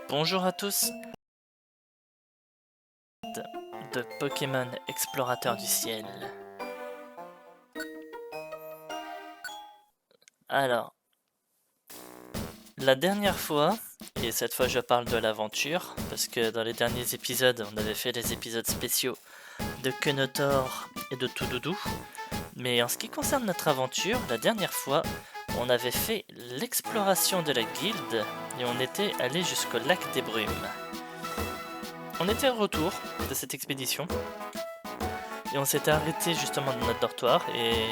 Bonjour à tous de Pokémon Explorateur du Ciel. Alors, la dernière fois, et cette fois je parle de l'aventure, parce que dans les derniers épisodes, on avait fait des épisodes spéciaux de Kenotor et de Toudoudou, mais en ce qui concerne notre aventure, la dernière fois, on avait fait l'exploration de la guilde et on était allé jusqu'au lac des Brumes. On était au retour de cette expédition et on s'était arrêté justement dans notre dortoir et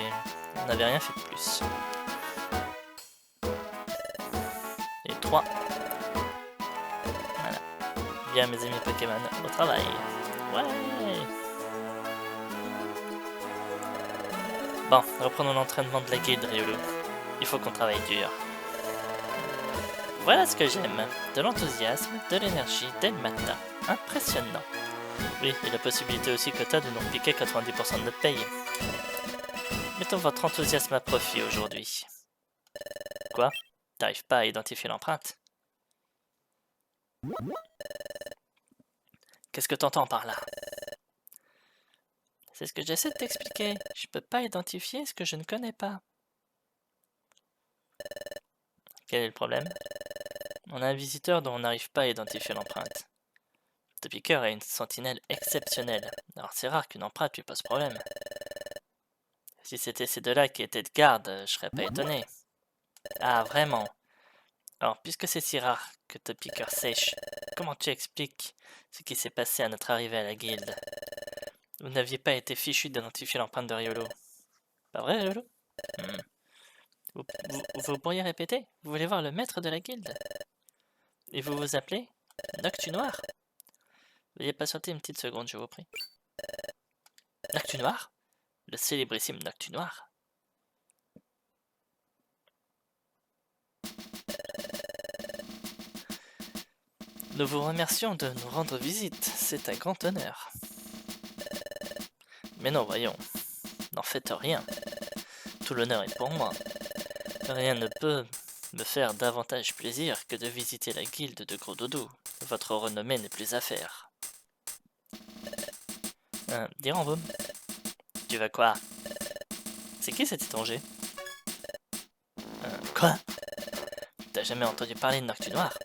on n'avait rien fait de plus. Et 3, voilà, bien mes amis Pokémon au travail. Ouais. Bon, reprenons l'entraînement de la guilde, Riolu. Il faut qu'on travaille dur. Voilà ce que j'aime. De l'enthousiasme, de l'énergie dès le matin. Impressionnant. Oui, et la possibilité aussi que t'as de nous piquer 90% de notre paye. Mettons votre enthousiasme à profit aujourd'hui. Quoi? T'arrives pas à identifier l'empreinte? Qu'est-ce que t'entends par là? C'est ce que j'essaie de t'expliquer. Je peux pas identifier ce que je ne connais pas. Quel est le problème? On a un visiteur dont on n'arrive pas à identifier l'empreinte. Ce piqueur a une sentinelle exceptionnelle. Alors c'est rare qu'une empreinte lui pose problème. Si c'était ces deux-là qui étaient de garde, je serais pas étonné. Ah, vraiment? Alors, puisque c'est si rare que te piqueur sèche, comment tu expliques ce qui s'est passé à notre arrivée à la guilde? Vous n'aviez pas été fichu d'identifier l'empreinte de Riolo. Pas vrai, Riolo? Hmm. Vous pourriez répéter? Vous voulez voir le maître de la guilde? Et vous vous appelez Noctu Noir? Veuillez patienter une petite seconde, je vous prie. Noctu Noir? Le célébrissime Noctu Noir? Nous vous remercions de nous rendre visite, c'est un grand honneur. Mais non, voyons, n'en faites rien. Tout l'honneur est pour moi. Rien ne peut me faire davantage plaisir que de visiter la guilde de Gros Dodo. Votre renommée n'est plus à faire. Dis Ramboum, tu vas quoi? C'est qui cet étranger? Quoi? T'as jamais entendu parler de Noctu Noir?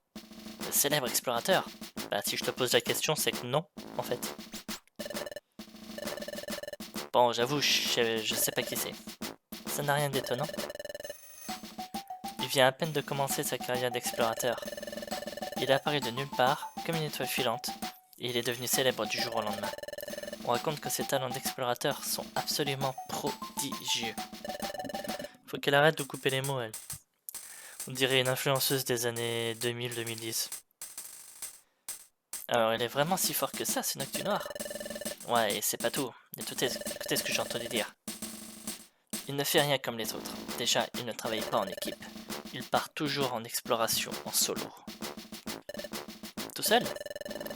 Le célèbre explorateur? Bah si je te pose la question, c'est que non, en fait. Bon, j'avoue, je sais pas qui c'est. Ça n'a rien d'étonnant. Il vient à peine de commencer sa carrière d'explorateur. Il est apparu de nulle part, comme une étoile filante, et il est devenu célèbre du jour au lendemain. On raconte que ses talents d'explorateur sont absolument prodigieux. Faut qu'elle arrête de couper les mots, elle. On dirait une influenceuse des années 2000-2010. Alors, il est vraiment si fort que ça, ce Noctu Noir? Ouais, et c'est pas tout. Écoutez ce que j'ai entendu dire. Il ne fait rien comme les autres. Déjà, il ne travaille pas en équipe. Il part toujours en exploration en solo. Tout seul?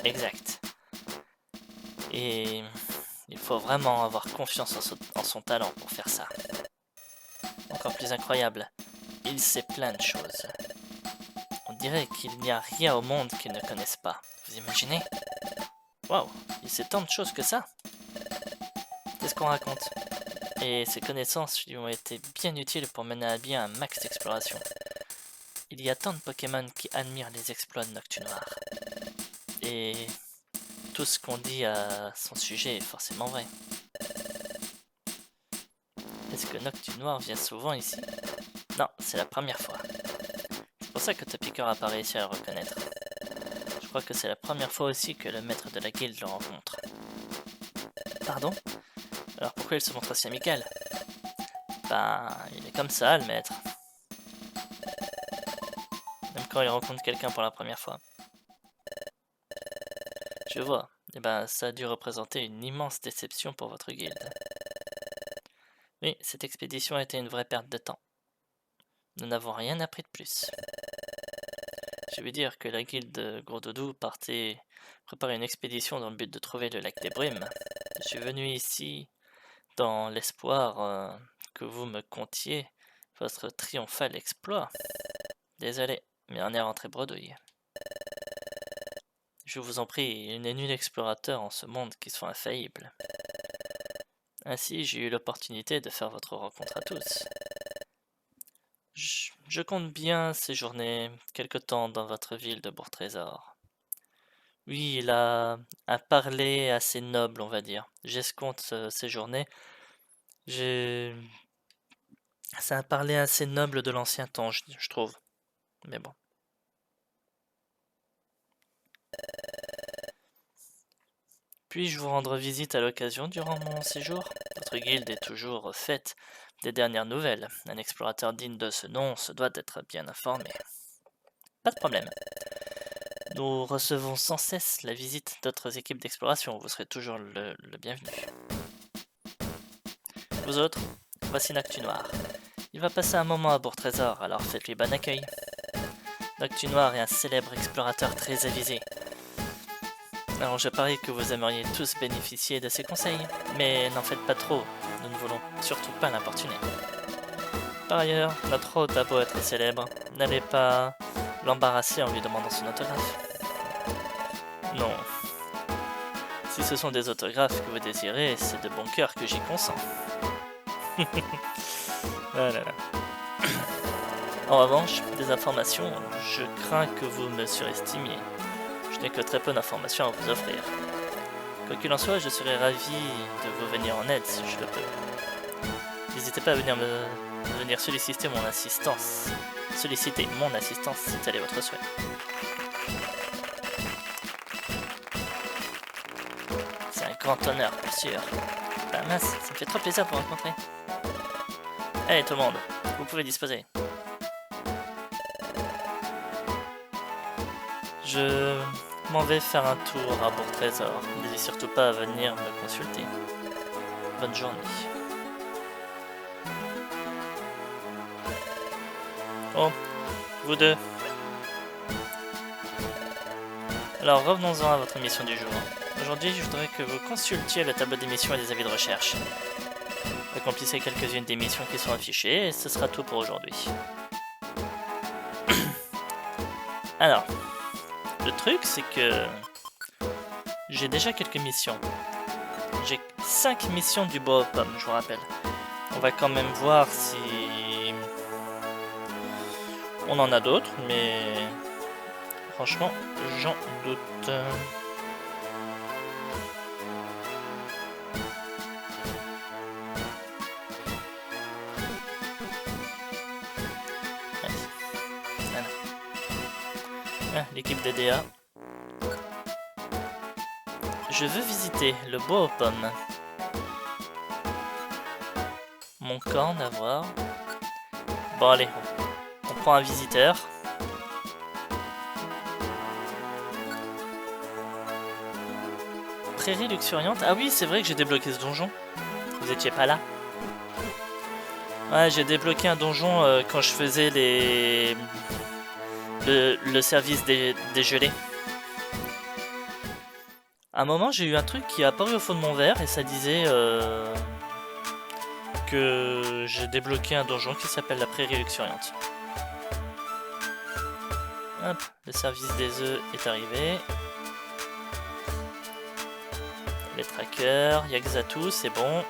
Exact. Et il faut vraiment avoir confiance en son talent pour faire ça. Encore plus incroyable, il sait plein de choses. On dirait qu'il n'y a rien au monde qu'il ne connaisse pas. Vous imaginez? Waouh, il sait tant de choses que ça. C'est ce qu'on raconte. Et ses connaissances lui ont été bien utiles pour mener à bien un max d'exploration. Il y a tant de Pokémon qui admirent les exploits de Noctu Noir. Et tout ce qu'on dit à son sujet est forcément vrai. Est-ce que Noctu Noir vient souvent ici? Non, c'est la première fois. C'est pour ça que Topiqueur a pas réussi à le reconnaître. Je crois que c'est la première fois aussi que le maître de la guilde le rencontre. Pardon? Alors pourquoi il se montre si amical? Ben, il est comme ça, le maître. Même quand il rencontre quelqu'un pour la première fois. Je vois. Et ben, ça a dû représenter une immense déception pour votre guilde. Oui, cette expédition a été une vraie perte de temps. Nous n'avons rien appris de plus. Je veux dire que la guilde de Gros Doudou partait préparer une expédition dans le but de trouver le lac des Brumes. Je suis venu ici dans l'espoir que vous me contiez votre triomphal exploit. Désolé, mais on est rentré bredouille. Je vous en prie, il n'est nul explorateur en ce monde qui soit infaillible. Ainsi, j'ai eu l'opportunité de faire votre rencontre à tous. Je compte bien séjourner quelque temps dans votre ville de Bourg-Trésor. Oui, il a un parler assez noble, on va dire. J'escompte séjourner. J'ai... C'est un parler assez noble de l'ancien temps, je trouve. Mais bon. Puis-je vous rendre visite à l'occasion durant mon séjour? Notre guilde est toujours au fait des dernières nouvelles. Un explorateur digne de ce nom se doit d'être bien informé. Pas de problème. Nous recevons sans cesse la visite d'autres équipes d'exploration. Vous serez toujours le bienvenu. Vous autres, voici Noctu Noir. Il va passer un moment à Bourg-Trésor, alors faites-lui bon accueil. Noctu Noir est un célèbre explorateur très avisé. Alors je parie que vous aimeriez tous bénéficier de ses conseils, mais n'en faites pas trop, nous ne voulons surtout pas l'importuner. Par ailleurs, notre hôte a beau être célèbre, n'allez pas l'embarrasser en lui demandant son autographe. Non. Si ce sont des autographes que vous désirez, c'est de bon cœur que j'y consens. Ah là là. En revanche, des informations, je crains que vous me surestimiez. Je n'ai que très peu d'informations à vous offrir. Quoi qu'il en soit, je serais ravi de vous venir en aide si je le peux. N'hésitez pas à venir solliciter mon assistance. Solliciter mon assistance si tel est votre souhait. C'est un grand honneur, bien sûr. Bah mince, ça me fait trop plaisir de vous rencontrer. Allez tout le monde, vous pouvez disposer. Je m'en vais faire un tour à Bourg-Trésor. N'hésitez surtout pas à venir me consulter. Bonne journée. Oh, vous deux. Alors revenons-en à votre mission du jour. Aujourd'hui, je voudrais que vous consultiez le tableau des missions et des avis de recherche. Accomplissez quelques-unes des missions qui sont affichées et ce sera tout pour aujourd'hui. Alors, le truc c'est que j'ai déjà quelques missions. J'ai 5 missions du bois aux pommes, je vous rappelle. On va quand même voir si on en a d'autres, mais franchement, j'en doute. L'équipe DDA. Je veux visiter le bois aux pommes. Mon corne à voir. Bon allez, on prend un visiteur. Prairie luxuriante. Ah oui, c'est vrai que j'ai débloqué ce donjon. Vous étiez pas là. Ouais, j'ai débloqué un donjon quand je faisais le service des gelées. À un moment, j'ai eu un truc qui est apparu au fond de mon verre et ça disait que j'ai débloqué un donjon qui s'appelle la Prairie luxuriante. Hop, le service des œufs est arrivé. Les trackers, Yaxatu, c'est bon.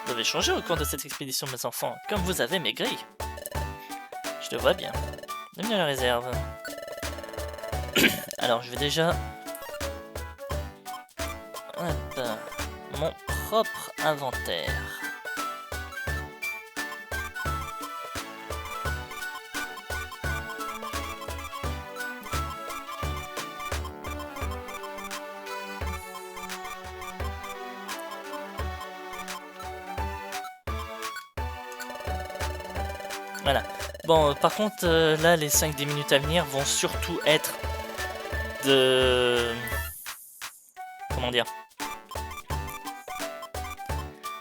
Vous avez changé au cours de cette expédition, mes enfants, comme vous avez maigri. Je te vois bien. Bienvenue à la réserve. Alors, je vais déjà... Hop, mon propre inventaire. Voilà. Bon, par contre, là, les 5-10 minutes à venir vont surtout être de... Comment dire?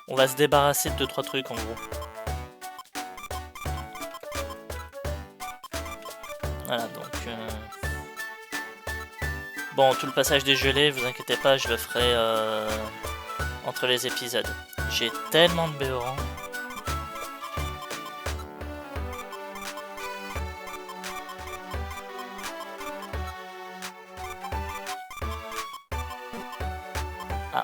On va se débarrasser de 2-3 trucs, en gros. Voilà, donc... Bon, tout le passage des gelées, vous inquiétez pas, je le ferai entre les épisodes. J'ai tellement de béorans. Ah.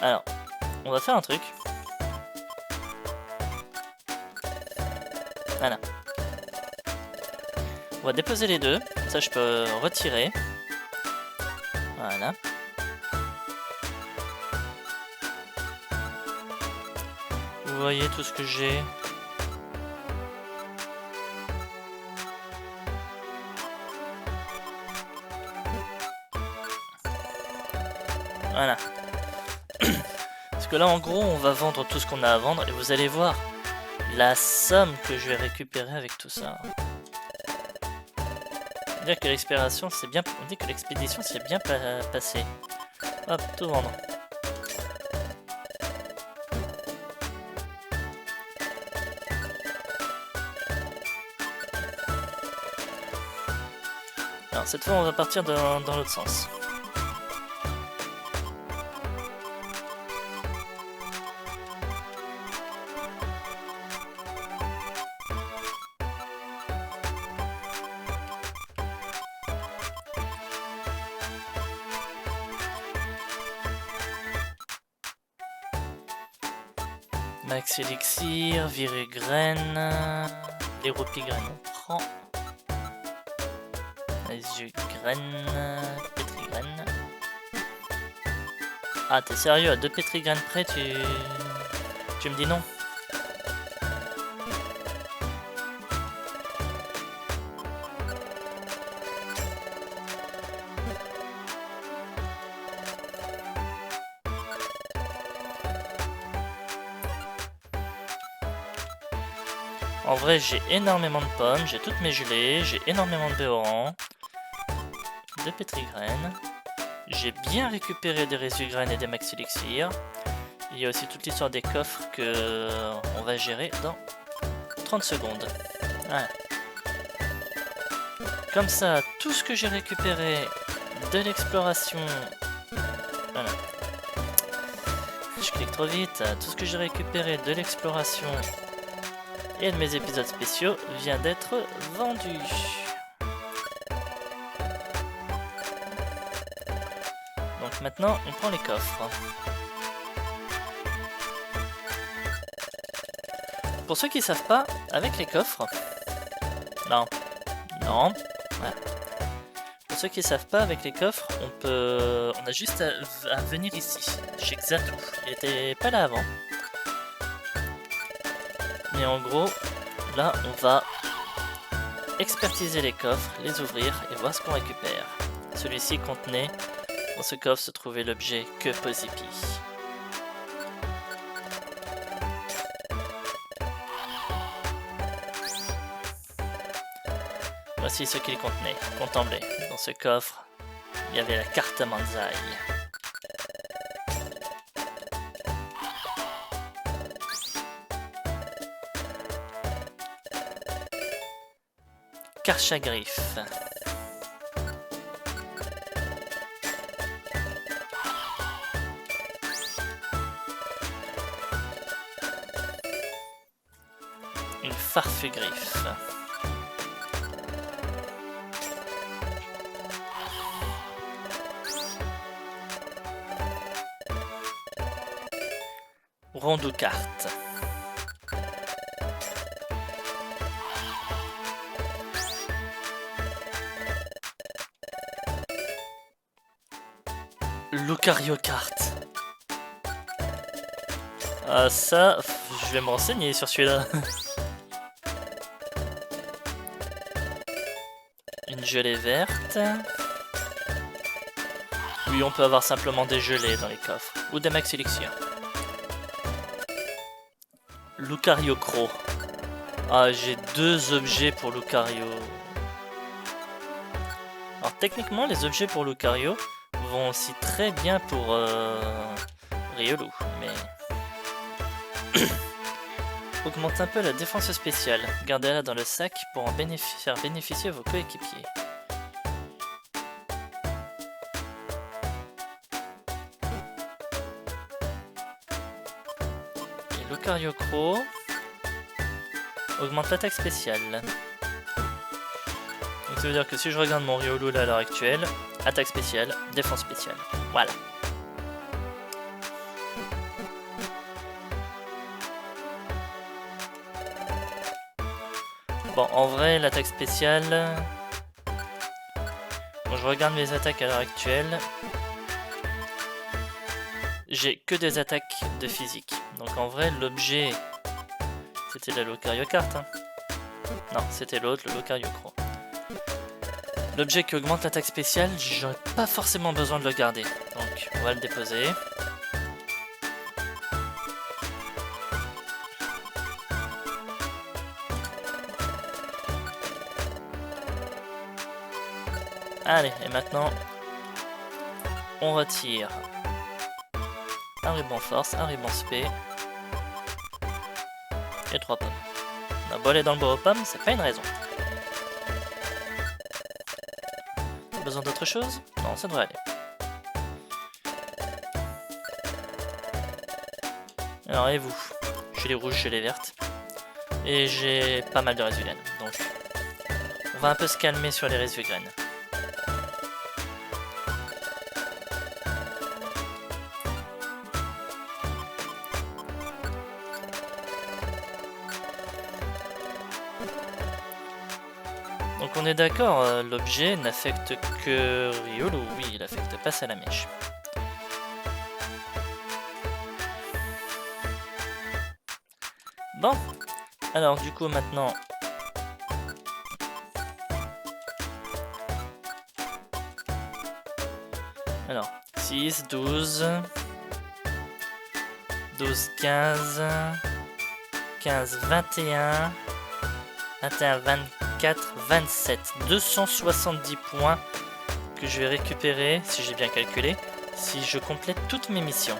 Alors, on va faire un truc. Voilà. On va déposer les deux. Ça, je peux retirer. Voilà. Vous voyez tout ce que j'ai. Voilà. Parce que là, en gros, on va vendre tout ce qu'on a à vendre et vous allez voir la somme que je vais récupérer avec tout ça. On dit que l'expédition s'est bien, passée. Hop, tout vendre. Alors cette fois, on va partir dans l'autre sens. Max élixir, virée graine, les roupies-graines on prend, les yeux-graines, pétri-graines. Ah t'es sérieux, à 2 pétri-graines près tu me dis non? En vrai, j'ai énormément de pommes, j'ai toutes mes gelées, j'ai énormément de béorans, de pétri-graines. J'ai bien récupéré des résu-graines et des max élixir. Il y a aussi toute l'histoire des coffres que on va gérer dans 30 secondes. Voilà. Comme ça, tout ce que j'ai récupéré de l'exploration... Voilà. Je clique trop vite. Tout ce que j'ai récupéré de l'exploration et de mes épisodes spéciaux vient d'être vendu. Donc maintenant, on prend les coffres. Pour ceux qui ne savent pas, avec les coffres... Non. Voilà. Pour ceux qui ne savent pas, avec les coffres, on a juste à venir ici, chez Xatu. Il n'était pas là avant. Mais en gros, là, on va expertiser les coffres, les ouvrir et voir ce qu'on récupère. Celui-ci contenait, dans ce coffre se trouvait l'objet Que Posipi. Voici ce qu'il contenait. Contemplez. Dans ce coffre, il y avait la carte Manzai. Karchagriffe. Une farfegriffe. Rondocarte. Lucario-carte. Ah ça, je vais me renseigner sur celui-là. Une gelée verte. Oui, on peut avoir simplement des gelées dans les coffres. Ou des max élixir. Lucario Croc. Ah, j'ai 2 objets pour Lucario. Alors techniquement, les objets pour Lucario vont aussi très bien pour Riolu, mais... Augmente un peu la défense spéciale. Gardez-la dans le sac pour en faire bénéficier vos coéquipiers. Et Lucario Croc. augmente l'attaque spéciale. Donc ça veut dire que si je regarde mon Riolu à l'heure actuelle, attaque spéciale, défense spéciale. Voilà. Bon, en vrai, l'attaque spéciale... Quand je regarde mes attaques à l'heure actuelle, j'ai que des attaques de physique. Donc en vrai, l'objet... C'était la Lucario carte, hein. Non, c'était l'autre, le Lucario Croc. L'objet qui augmente l'attaque spéciale, j'aurais pas forcément besoin de le garder. Donc, on va le déposer. Allez, et maintenant, on retire un ruban force, un ruban spé et 3 pommes. On a beau aller dans le bois aux pommes, c'est pas une raison. Besoin d'autre chose? Non, ça devrait aller. Alors, et vous? J'ai les rouges, j'ai les vertes. Et j'ai pas mal de résugraines. Donc, on va un peu se calmer sur les résugraines. Donc on est d'accord, l'objet n'affecte que Riolu, oui, il affecte pas Salamèche. Bon, alors du coup maintenant... Alors, 6, 12... 12, 15... 15, 21... 21, 24, 27, 270 points que je vais récupérer, si j'ai bien calculé, si je complète toutes mes missions.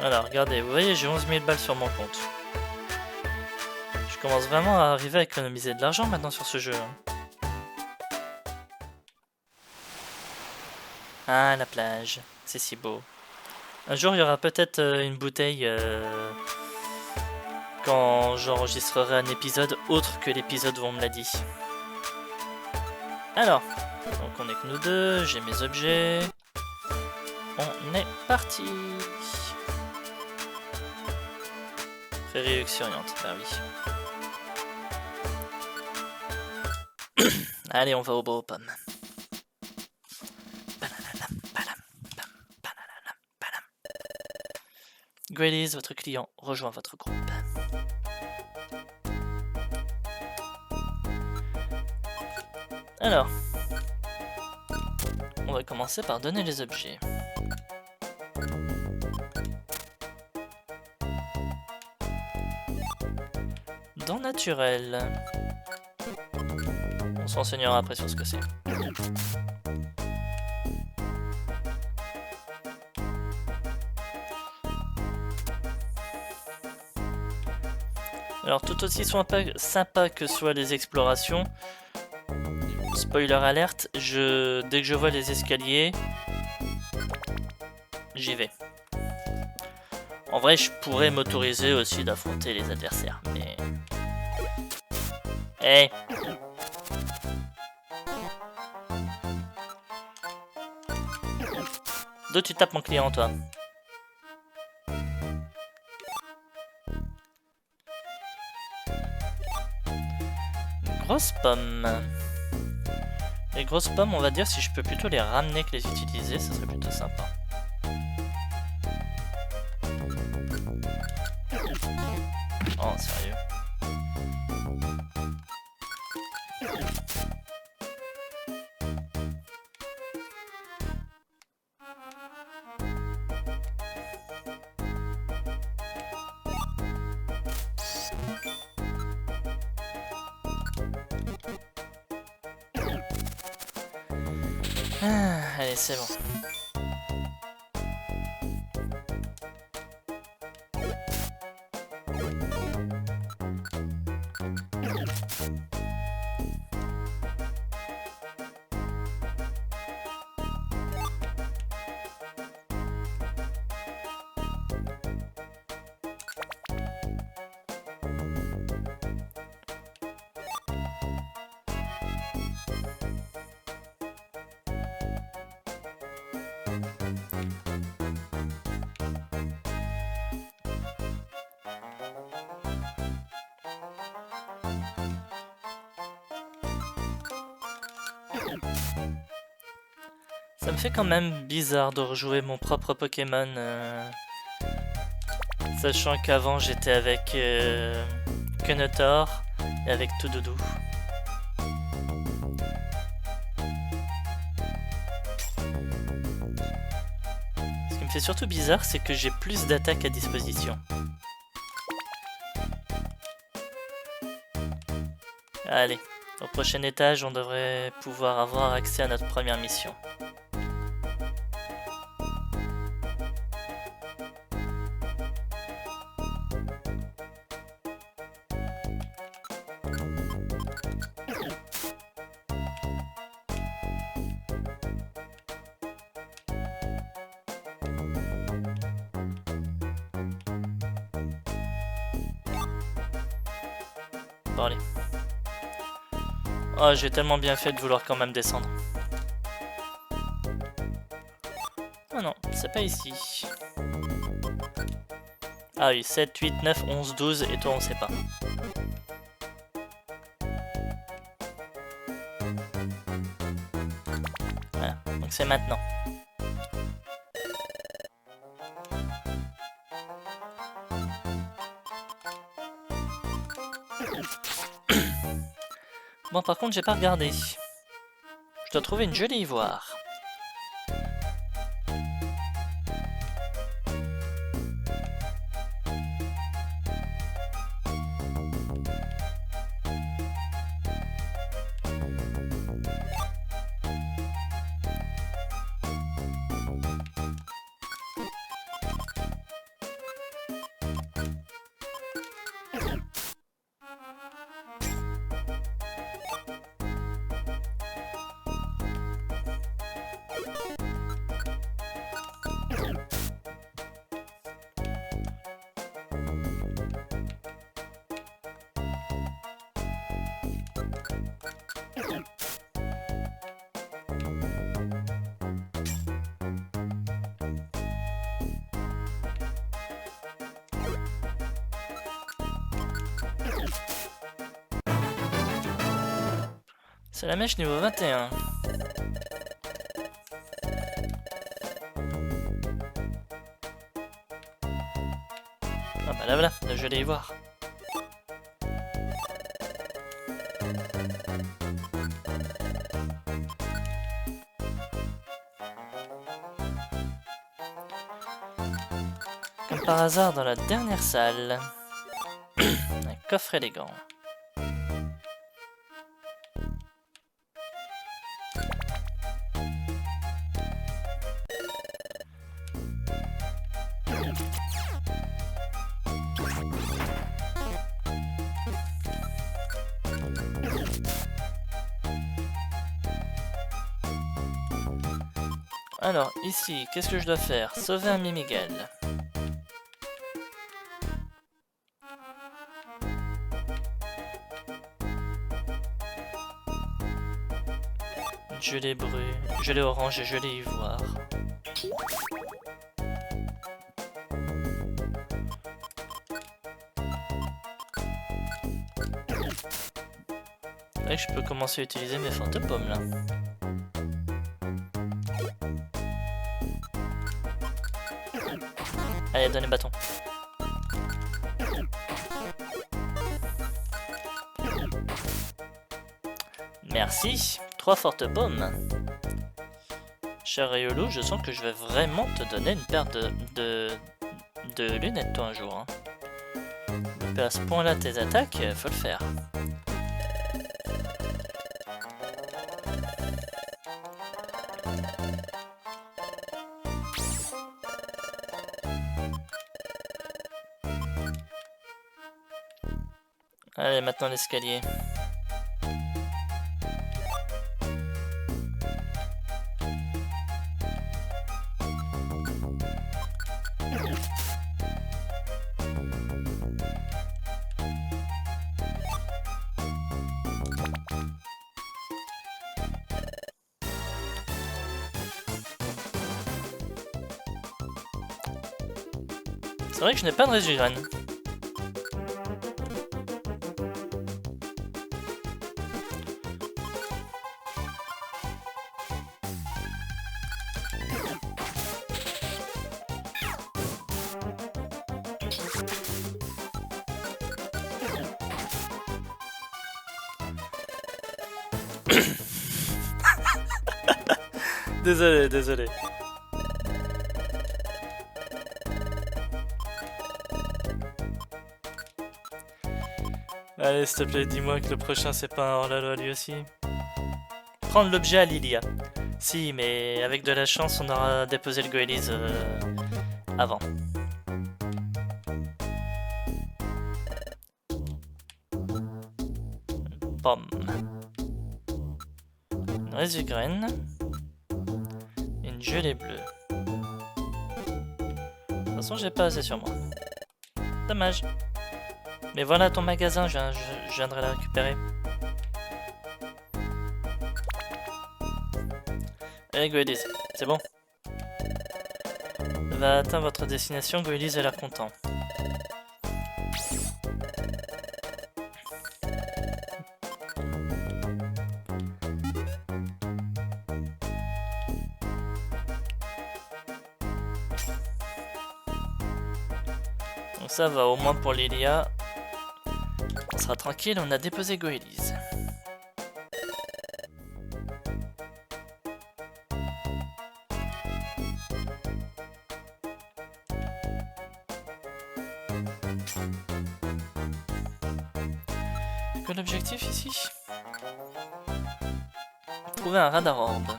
Alors, regardez, vous voyez, j'ai 11 000 balles sur mon compte. Je commence vraiment à arriver à économiser de l'argent maintenant sur ce jeu. Ah, la plage, c'est si beau. Un jour, il y aura peut-être une bouteille quand j'enregistrerai un épisode autre que l'épisode où on me l'a dit. Alors, donc on est que nous deux, j'ai mes objets. On est parti. Prairie luxuriante, bah oui. Allez, on va au bois aux pommes. Graylis, votre client, rejoint votre groupe. Alors, on va commencer par donner les objets. Dans naturel. On se renseignera après sur ce que c'est. Alors tout aussi sympa que soient les explorations, spoiler alerte, dès que je vois les escaliers, j'y vais. En vrai, je pourrais m'autoriser aussi d'affronter les adversaires, mais... Hey! D'où tu tapes mon client, toi? Grosses pommes. Les grosses pommes, on va dire, si je peux plutôt les ramener que les utiliser, ça serait plutôt sympa. Oh, sérieux. Ah, allez, c'est bon. Ça me fait quand même bizarre de rejouer mon propre Pokémon, sachant qu'avant j'étais avec Kenotor et avec Toudoudou. Ce qui me fait surtout bizarre, c'est que j'ai plus d'attaques à disposition. Allez, au prochain étage, on devrait pouvoir avoir accès à notre première mission. Bon allez. Oh, j'ai tellement bien fait de vouloir quand même descendre. Oh non, c'est pas ici. Ah oui, 7, 8, 9, 11, 12 et toi on sait pas. Voilà, donc c'est maintenant. Bon, par contre, j'ai pas regardé. Je dois trouver une jolie ivoire. C'est la mèche niveau 21. Ah bah là voilà, je vais y voir. Comme par hasard dans la dernière salle. Un coffre élégant. Alors, ici, qu'est-ce que je dois faire? Sauver un Mimigel. Gelée brûlée, gelée orange et gelée ivoire. C'est vrai que je peux commencer à utiliser mes fantômes là. Allez, donne les bâtons. Merci. 3 fortes pommes. Cher Riolu, je sens que je vais vraiment te donner une paire de lunettes toi un jour. Hein. Mais à ce point-là, tes attaques, faut le faire. Allez, maintenant l'escalier. C'est vrai que je n'ai pas de Regiran. Désolé, désolé. Allez, s'il te plaît, dis-moi que le prochain c'est pas un hors-la-loi lui aussi. Prendre l'objet à Lilia. Si, mais avec de la chance, on aura déposé le Goélis avant. Pomme. Une résigraine. Une gelée bleue. De toute façon, j'ai pas assez sur moi. Dommage. Mais voilà ton magasin, je viendrai la récupérer. Allez, Goélis, c'est bon. Vous avez atteint votre destination, Goélis a l'air content. Donc ça va, au moins pour Lilia. On sera tranquille, on a déposé Goélis. C'est quoi l'objectif ici? Trouver un radar orbe.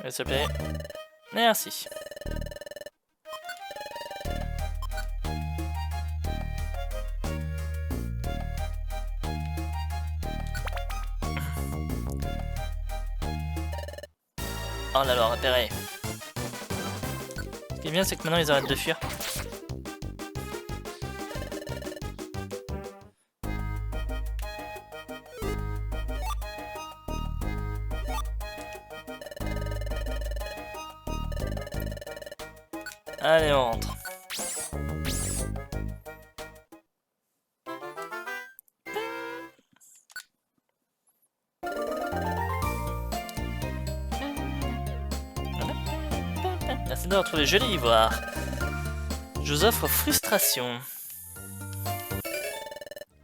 S'il te plaît. Merci. Oh là là, repéré. Ce qui est bien, c'est que maintenant ils arrêtent de fuir. Allez, on rentre. Merci d'avoir trouvé joli ivoire. Je vous offre frustration.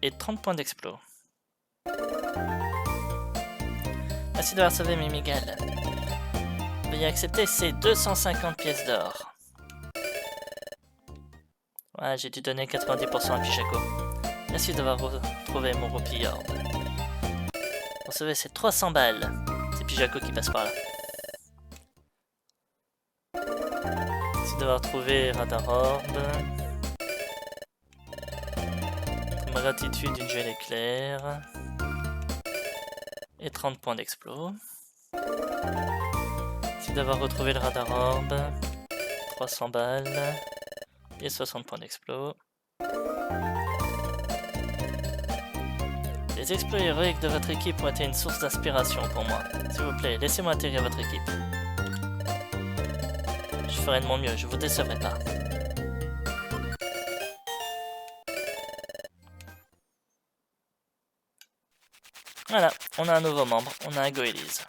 Et 30 points d'explos. Merci d'avoir sauvé Mimigal. Veuillez accepter ces 250 pièces d'or. Ouais, j'ai dû donner 90% à Pijaco. Merci d'avoir retrouvé mon roupie orbe. Recevez ces 300 balles. C'est Pijaco qui passe par là. Merci d'avoir trouvé Radar Orbe. Comme gratitude, une gelée éclair. Et 30 points d'explos. Merci d'avoir retrouvé le Radar Orbe. 300 balles. Et 60 points d'explos. Les exploits héroïques de votre équipe ont été une source d'inspiration pour moi. S'il vous plaît, laissez-moi intégrer votre équipe. Je ferai de mon mieux, je vous décevrai pas. Voilà, on a un nouveau membre, on a un Goélis.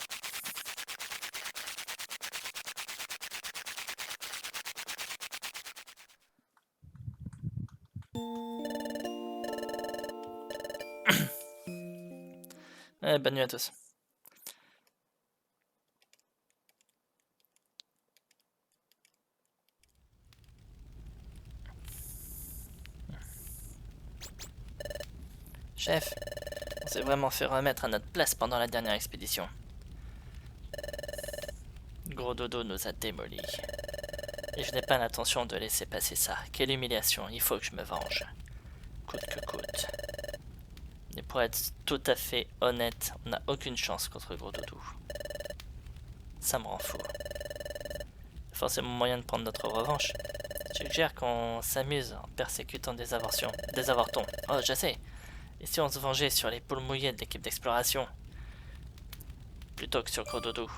Bonne nuit à tous. Chef, on s'est vraiment fait remettre à notre place pendant la dernière expédition. Gros Dodo nous a démolis. Et je n'ai pas l'intention de laisser passer ça. Quelle humiliation, il faut que je me venge. Coûte que coûte. Et pour être tout à fait honnête, on n'a aucune chance contre Gros Dodo. Ça me rend fou. C'est forcément moyen de prendre notre revanche. Je suggère qu'on s'amuse en persécutant des avortons. Oh, je sais. Et si on se vengeait sur les poules mouillées de l'équipe d'exploration plutôt que sur Gros Dodo?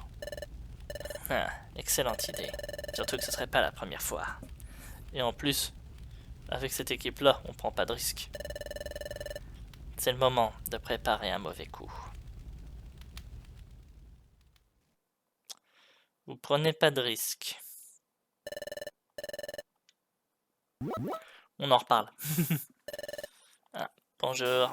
Ah, excellente idée. Surtout que ce serait pas la première fois. Et en plus, avec cette équipe-là, on prend pas de risque. C'est le moment de préparer un mauvais coup. Vous prenez pas de risque. On en reparle. Ah, bonjour.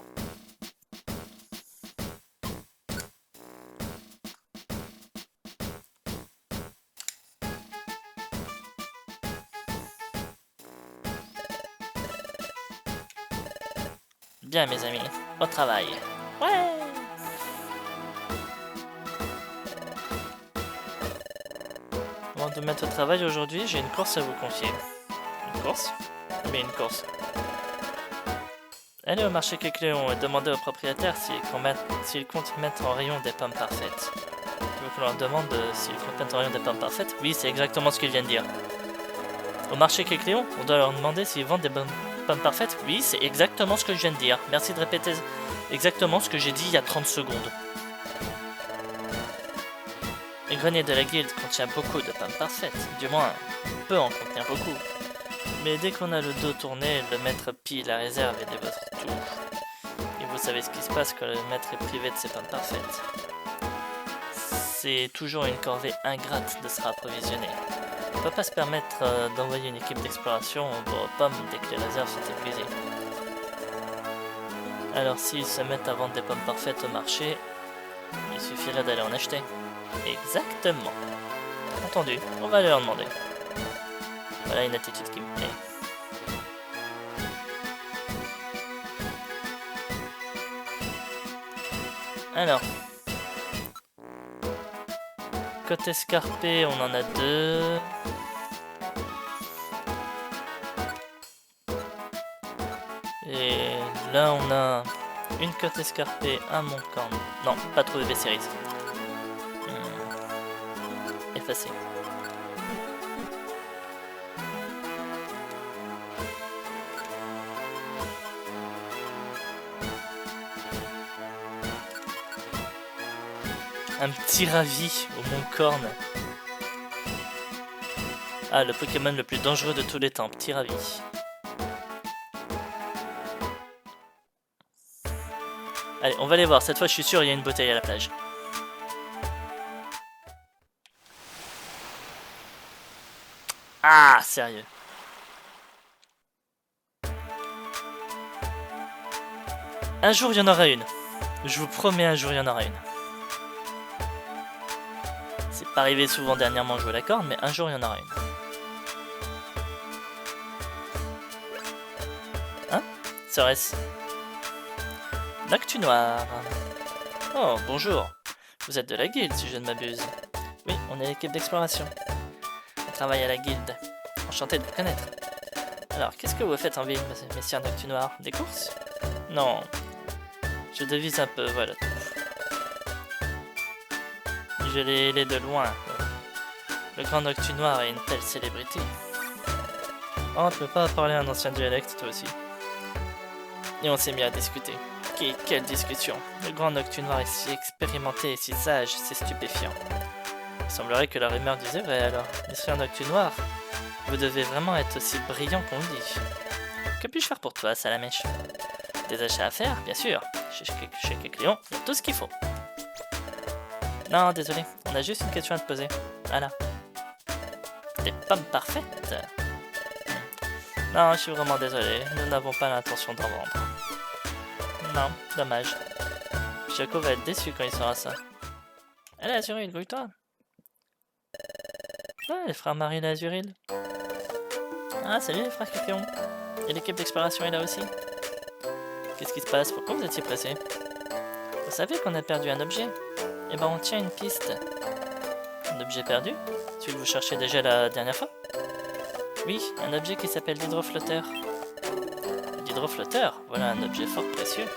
Bien mes amis, au travail. Ouais. Avant de mettre au travail aujourd'hui, j'ai une course à vous confier. Une course? Mais une course. Allez au marché Kécléon et demandez au propriétaire s'il compte mettre en rayon des pommes parfaites. Tu veux qu'on leur demande s'ils comptent mettre en rayon des pommes parfaites? Oui, c'est exactement ce qu'il vient de dire. Au marché Kécléon, on doit leur demander s'ils vendent des pommes parfaites? Oui, c'est exactement ce que je viens de dire. Merci de répéter exactement ce que j'ai dit il y a 30 secondes. Le grenier de la guilde contient beaucoup de pommes parfaites, du moins, on peut en contenir beaucoup. Mais dès qu'on a le dos tourné, le maître pille la réserve et dévore tout. Et vous savez ce qui se passe quand le maître est privé de ses pommes parfaites. C'est toujours une corvée ingrate de se rapprovisionner. On ne peut pas se permettre d'envoyer une équipe d'exploration aux pommes dès que les réserves sont épuisées. Alors s'ils se mettent à vendre des pommes parfaites au marché, il suffirait d'aller en acheter. Exactement. Entendu, on va aller leur demander. Voilà une attitude qui me plaît. Alors. Côté escarpé, on en a 2. Et là, on a une côte escarpée à Montcorne. Non, pas trouvé B-Series. Effacé. Un petit ravi au Montcorne. Ah, le Pokémon le plus dangereux de tous les temps, petit ravi. Allez, on va aller voir. Cette fois, je suis sûr, il y a une bouteille à la plage. Ah, sérieux. Un jour, il y en aura une. Je vous promets, un jour, il y en aura une. C'est pas arrivé souvent dernièrement jouer la corne, mais un jour, il y en aura une. Hein? Serait-ce Noctunoir. Oh, bonjour. Vous êtes de la guilde, si je ne m'abuse. Oui, on est l'équipe d'exploration. On travaille à la guilde. Enchanté de vous connaître. Alors, qu'est-ce que vous faites en ville, messieurs Noctunoir? Des courses? Non. Je devise un peu, voilà tout. Je l'ai ailé de loin. Le grand Noctunoir est une telle célébrité. Oh, tu peux pas parler un ancien dialecte, toi aussi. Et on s'est mis à discuter. Quelle discussion! Le grand Noctunoir est si expérimenté et si sage, c'est stupéfiant. Il semblerait que la rumeur disait vrai alors. Monsieur Noctunoir, vous devez vraiment être aussi brillant qu'on le dit. Que puis-je faire pour toi, Salamèche? Des achats à faire, bien sûr. Chez Kécléon, il y a tout ce qu'il faut. Non, désolé, on a juste une question à te poser. Voilà. Des pommes parfaites? Non, je suis vraiment désolé, nous n'avons pas l'intention d'en vendre. Non, dommage. Jaco va être déçu quand il saura ça. Allez, Azuril, grouille-toi. Ouais, les frères Marie et Azuril. Ah, salut les frères Kécléon. Et l'équipe d'exploration est là aussi. Qu'est-ce qui se passe? Pourquoi vous êtes si pressés? Vous savez qu'on a perdu un objet? Eh ben, on tient une piste. Un objet perdu? Celui que vous cherchiez déjà la dernière fois? Oui, un objet qui s'appelle l'hydroflotteur. L'hydroflotteur? Voilà un objet fort précieux.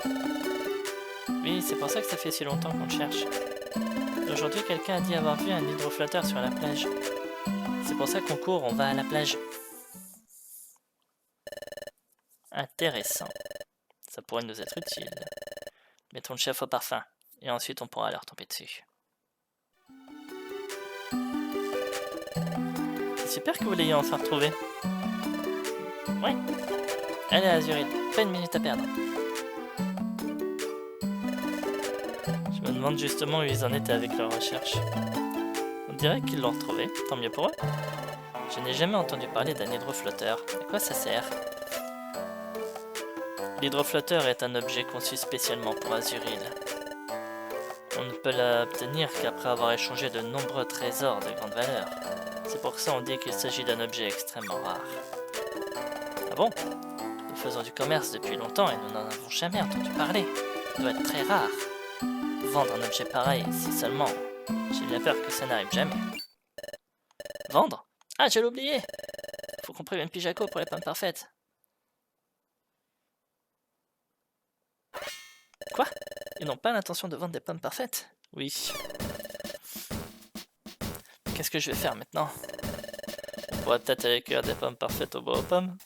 Oui, c'est pour ça que ça fait si longtemps qu'on le cherche. Aujourd'hui, quelqu'un a dit avoir vu un hydroflotteur sur la plage. C'est pour ça qu'on court, on va à la plage. Intéressant. Ça pourrait nous être utile. Mettons le chef au parfum, et ensuite on pourra leur tomber dessus. C'est super que vous l'ayez enfin retrouvé. Ouais. Allez Azuril, pas une minute à perdre. Je me demande justement où ils en étaient avec leur recherche. On dirait qu'ils l'ont retrouvé, tant mieux pour eux. Je n'ai jamais entendu parler d'un hydroflotteur. À quoi ça sert? L'hydroflotteur est un objet conçu spécialement pour Azuril. On ne peut l'obtenir qu'après avoir échangé de nombreux trésors de grande valeur. C'est pour ça on dit qu'il s'agit d'un objet extrêmement rare. Ah bon? faisons du commerce depuis longtemps et nous n'en avons jamais entendu parler. Ça doit être très rare. Vendre un objet pareil, si seulement. J'ai bien peur que ça n'arrive jamais. Vendre? Ah, j'ai oublié! Faut qu'on prévienne Pijaco pour les pommes parfaites. Quoi? Ils n'ont pas l'intention de vendre des pommes parfaites? Oui. Qu'est-ce que je vais faire maintenant? On pourrait peut-être aller cueillir des pommes parfaites au bois aux pommes.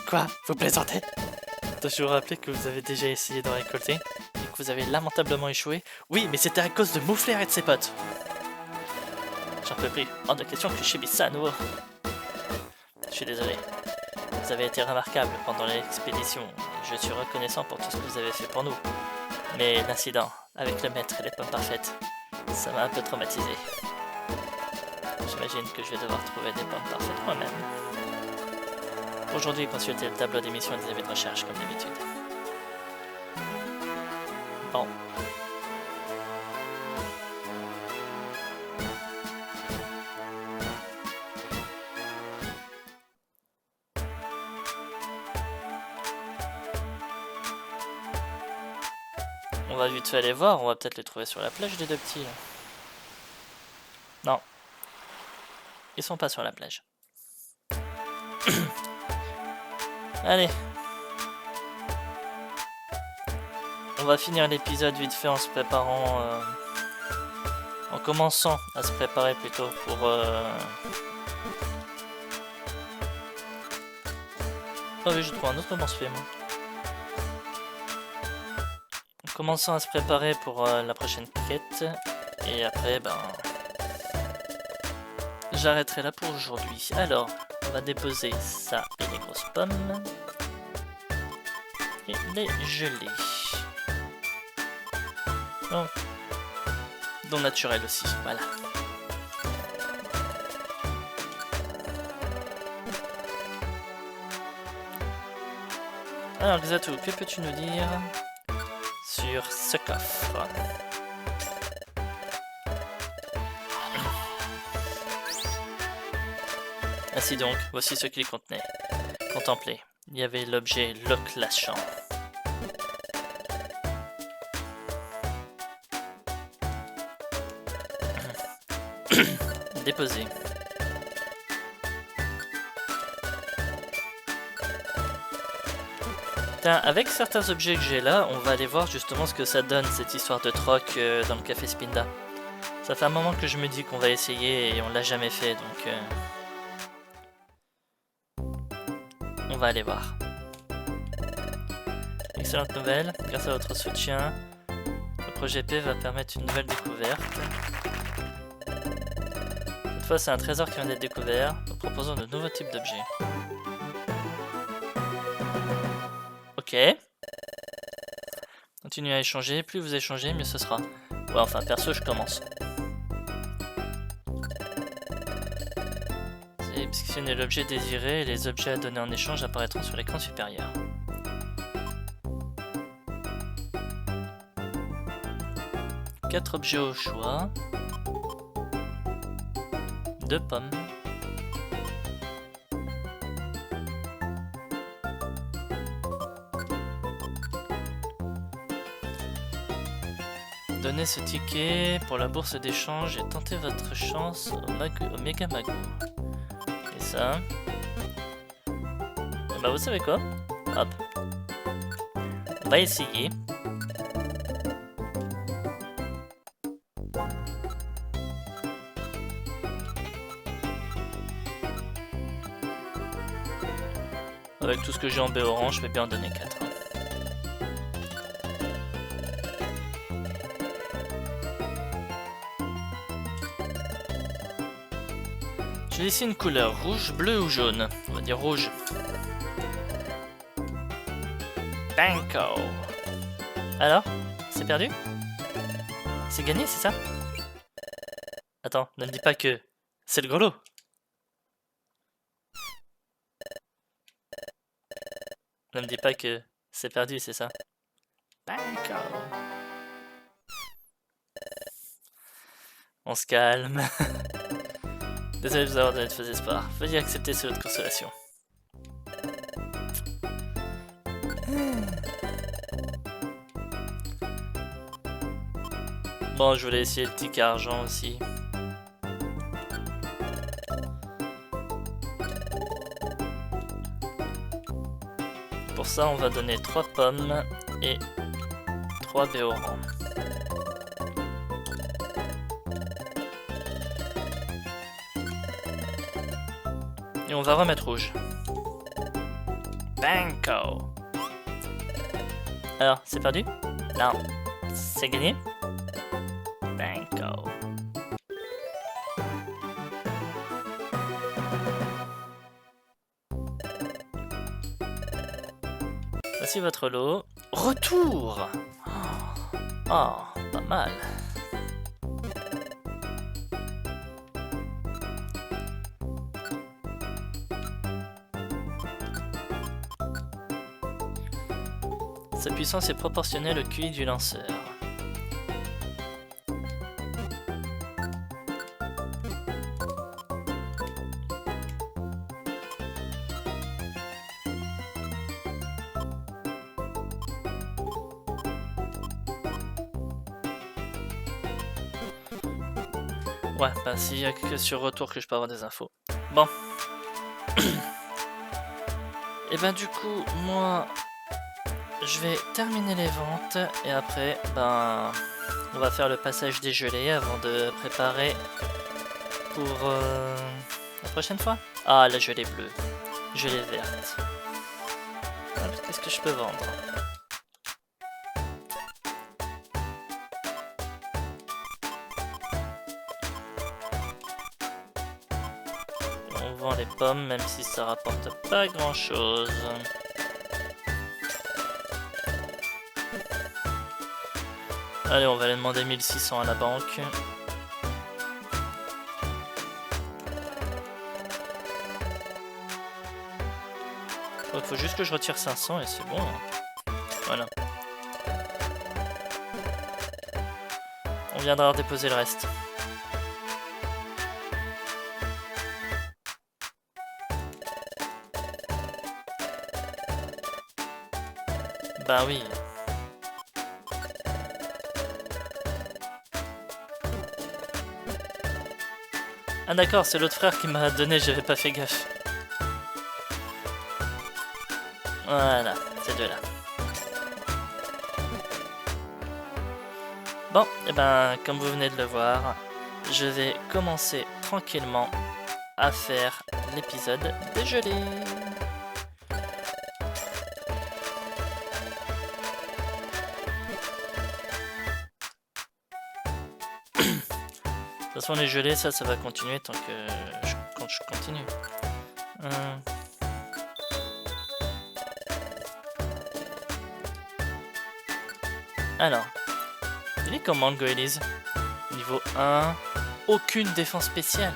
Quoi? Vous plaisantez? Dois-je vous rappeler que vous avez déjà essayé d'en récolter et que vous avez lamentablement échoué? Oui, mais c'était à cause de Mouflair et de ses potes. J'en peux plus. Hors de question que je subisse ça à nouveau. Je suis désolé. Vous avez été remarquable pendant l'expédition et je suis reconnaissant pour tout ce que vous avez fait pour nous. Mais l'incident avec le maître et les pommes parfaites, ça m'a un peu traumatisé. J'imagine que je vais devoir trouver des pommes parfaites moi-même. Aujourd'hui, consultez le tableau d'émission et des avis de recherche comme d'habitude. Bon. On va vite fait aller voir, on va peut-être les trouver sur la plage les deux petits. Non. Ils sont pas sur la plage. Allez. On va finir l'épisode vite fait en se préparant... en commençant à se préparer plutôt pour... Oh oui, je trouve un autre morceau moi. En commençant à se préparer pour la prochaine quête. Et après, ben... j'arrêterai là pour aujourd'hui. Alors, on va déposer ça et les grosses pommes. Et les gelées. Oh. Dont naturel aussi, voilà. Alors Xatu, que peux-tu nous dire sur ce coffre? Ainsi donc, voici ce qu'il contenait. Contemplez, il y avait l'objet Loclachant. Déposé. Avec certains objets que j'ai là, on va aller voir justement ce que ça donne cette histoire de troc dans le café Spinda. Ça fait un moment que je me dis qu'on va essayer et on l'a jamais fait, donc on va aller voir. Excellente nouvelle, grâce à votre soutien, le projet P va permettre une nouvelle découverte. Cette fois c'est un trésor qui vient d'être découvert, nous proposons de nouveaux types d'objets. Ok. Continuez à échanger, plus vous échangez, mieux ce sera. Ouais, enfin, perso, je commence. Sélectionnez l'objet désiré et les objets à donner en échange apparaîtront sur l'écran supérieur. Quatre objets au choix. 2 pommes. Donnez ce ticket pour la bourse d'échange et tentez votre chance au Méga Mago. Et ça... Et bah vous savez quoi? Hop. On va essayer. Avec tout ce que j'ai en baie orange, je vais bien en donner 4. J'ai ici une couleur rouge, bleu ou jaune. On va dire rouge. Banco. Alors, c'est perdu? C'est gagné, c'est ça? Attends, ne me dis pas que c'est le gros lot. Ne me dis pas que c'est perdu, c'est ça? Banco. On se calme. Désolé de vous avoir donné de faux espoirs. Veuillez accepter ce lot de consolation. Bon, je voulais essayer le ticket argent aussi. Pour ça, on va donner 3 pommes et 3 béorans. Et on va remettre rouge. Banco. Alors, c'est perdu? Non. C'est gagné? Banco. Voici votre lot. Retour! Oh, pas mal. Sa puissance est proportionnelle au QI du lanceur. Ouais, bah s'il y a que sur retour que je peux avoir des infos. Bon. Et ben du coup, moi, je vais terminer les ventes et après, ben, on va faire le passage des gelées avant de préparer pour la prochaine fois. Ah, la gelée bleue, gelée verte. Qu'est-ce que je peux vendre? On vend les pommes même si ça rapporte pas grand chose. Allez, on va aller demander 1600 à la banque. Il faut juste que je retire 500 et c'est bon. Voilà. On viendra déposer le reste. Bah oui. Ah d'accord, c'est l'autre frère qui m'a donné, j'avais pas fait gaffe. Voilà, ces deux-là. Bon, et ben comme vous venez de le voir, je vais commencer tranquillement à faire l'épisode dégelé. De toute façon les gelées, ça va continuer tant que quand je continue. Alors, il est comment le Goéliz? Niveau 1, aucune défense spéciale.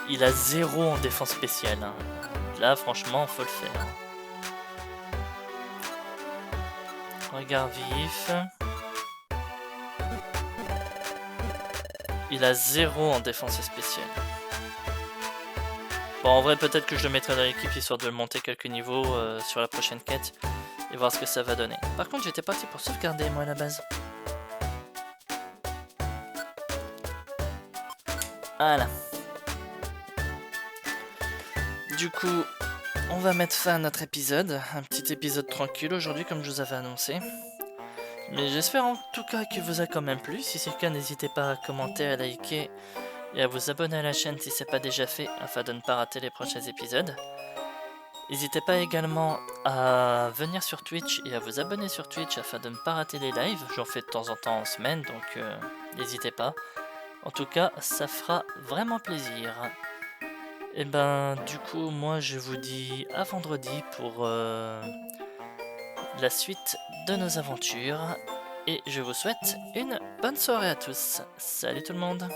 Il a 0 en défense spéciale. Hein. Là, franchement, faut le faire. Regard vif. Il a 0 en défense spéciale. Bon, en vrai, peut-être que je le mettrai dans l'équipe histoire de le monter quelques niveaux sur la prochaine quête et voir ce que ça va donner. Par contre, j'étais parti pour sauvegarder, moi, à la base. Voilà. Du coup, on va mettre fin à notre épisode. Un petit épisode tranquille aujourd'hui, comme je vous avais annoncé. Mais j'espère en tout cas qu'il vous a quand même plu. Si c'est le cas, n'hésitez pas à commenter, à liker et à vous abonner à la chaîne si ce n'est pas déjà fait, afin de ne pas rater les prochains épisodes. N'hésitez pas également à venir sur Twitch et à vous abonner sur Twitch afin de ne pas rater les lives. J'en fais de temps en temps en semaine, donc n'hésitez pas. En tout cas, ça fera vraiment plaisir. Et ben, du coup, moi je vous dis à vendredi pour la suite de nos aventures. Et je vous souhaite une bonne soirée à tous. Salut tout le monde!